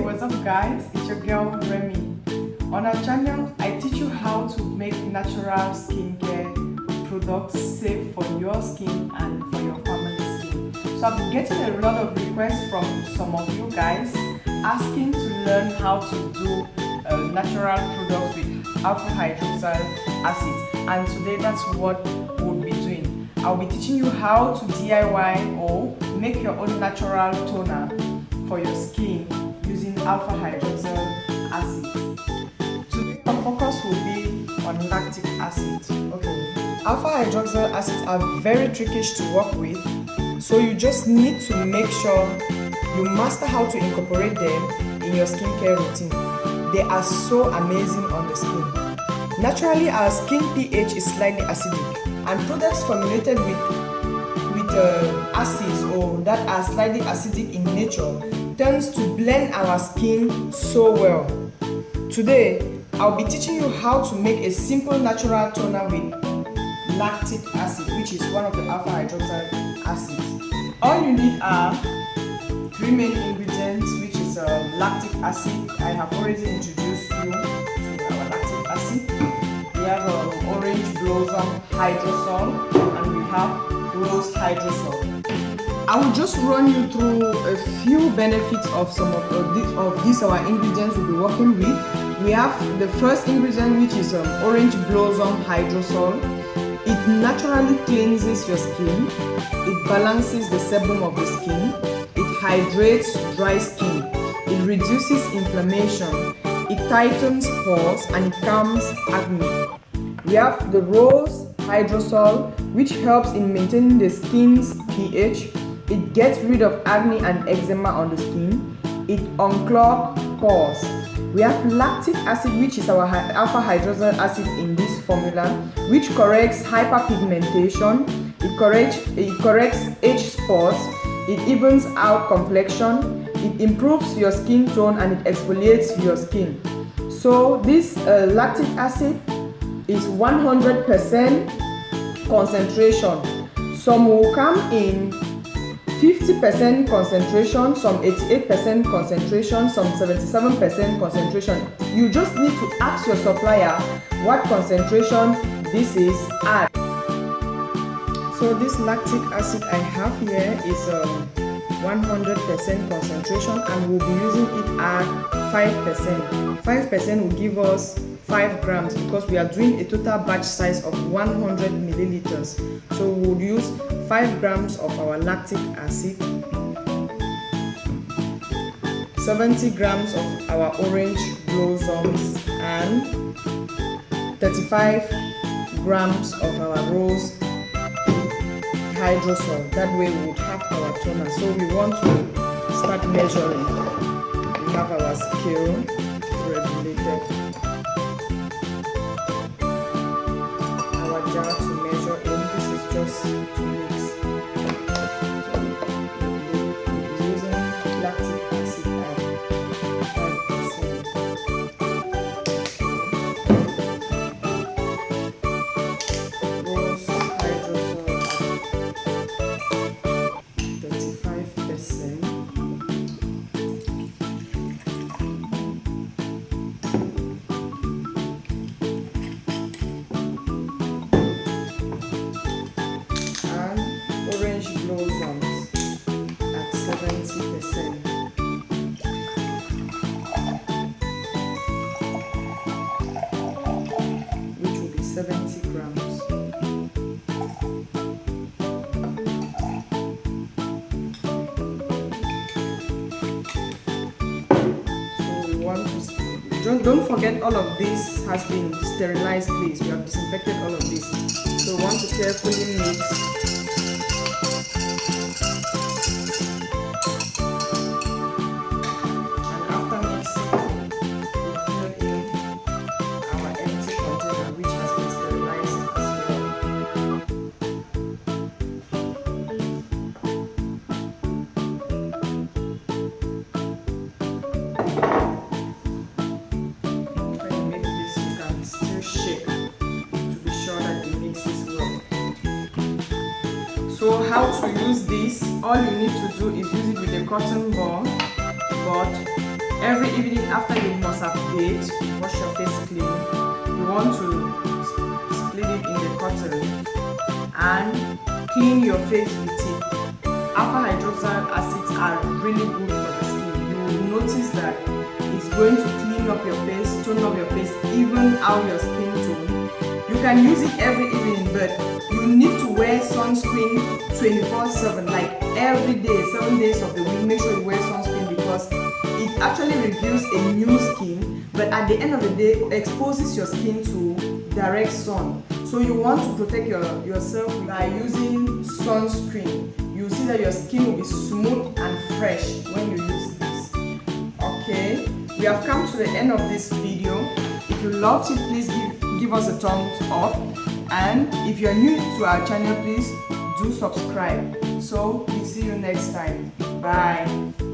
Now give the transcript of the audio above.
what's up guys? It's your girl Remy. On our channel, I teach you how to make natural skincare products safe for your skin and for your family skin. So I've been getting a lot of requests from some of you guys asking to learn how to do natural products with alpha hydroxyl acid, and today that's what we'll be doing. I'll be teaching you how to DIY or make your own natural toner for your skin using alpha hydroxyl acid. Today our focus will be on lactic acid. Okay, alpha hydroxyl acids are very tricky to work with, so you just need to make sure you master how to incorporate them in your skincare routine. They are so amazing on the skin. Naturally, our skin pH is slightly acidic, and products formulated with acids or that are slightly acidic in nature tends to blend our skin so well. Today, I'll be teaching you how to make a simple natural toner with lactic acid, which is one of the alpha hydroxyl acids. All you need are three main ingredients, which is lactic acid. I have already introduced you to our lactic acid. We have orange blossom hydrosol and we have rose hydrosol. I will just run you through a few benefits of some of these our ingredients we'll be working with. We have the first ingredient, which is orange blossom hydrosol. It naturally cleanses your skin. It balances the sebum of the skin. It hydrates dry skin. It reduces inflammation. It tightens pores and it calms acne. We have the rose hydrosol, which helps in maintaining the skin's pH. It gets rid of acne and eczema on the skin. It unclogs pores. We have lactic acid, which is our alpha hydroxyl acid in this formula, which corrects hyperpigmentation. It corrects age spots. It evens out complexion. It improves your skin tone and it exfoliates your skin. So this lactic acid is 100% concentration. Some will come in 50% concentration, some 88% concentration, some 77% concentration. You just need to ask your supplier what concentration this is at. So this lactic acid I have here is 100% concentration, and we'll be using it at 5%. 5% will give us 5 grams because we are doing a total batch size of 100 milliliters. So we'll use 5 grams of our lactic acid, 70 grams of our orange blossoms, and 35 grams of our rose hydrosol. That way we would have our toner. So we want to start measuring. We have our scale regulated. Jar to measure in. This is just to mix. So we're using lactic acid at 5%. Rose hydrosol at 35%. Orange blossoms at 70%. Which will be 70 grams. So we want to don't forget all of this has been sterilized, please. We have disinfected all of this. So we want to carefully mix. So how to use this? All you need to do is use it with a cotton ball, but Every evening after you must have bathed, wash your face clean. You want to split it in the cotton and clean your face with it. Alpha hydroxyl acids are really good for the skin. You will notice that it's going to clean up your face, tone up your face, even out your skin tone. You can use it every evening, but you need to wear sunscreen 24/7, like every day, 7 days of the week. Make sure you wear sunscreen because it actually reveals a new skin, but at the end of the day, exposes your skin to direct sun. So you want to protect yourself by using sunscreen. You see that your skin will be smooth and fresh when you use this. Okay, we have come to the end of this video. If you loved it, please give us a thumbs up, and if you are new to our channel, please do subscribe. So we see you next time. Bye.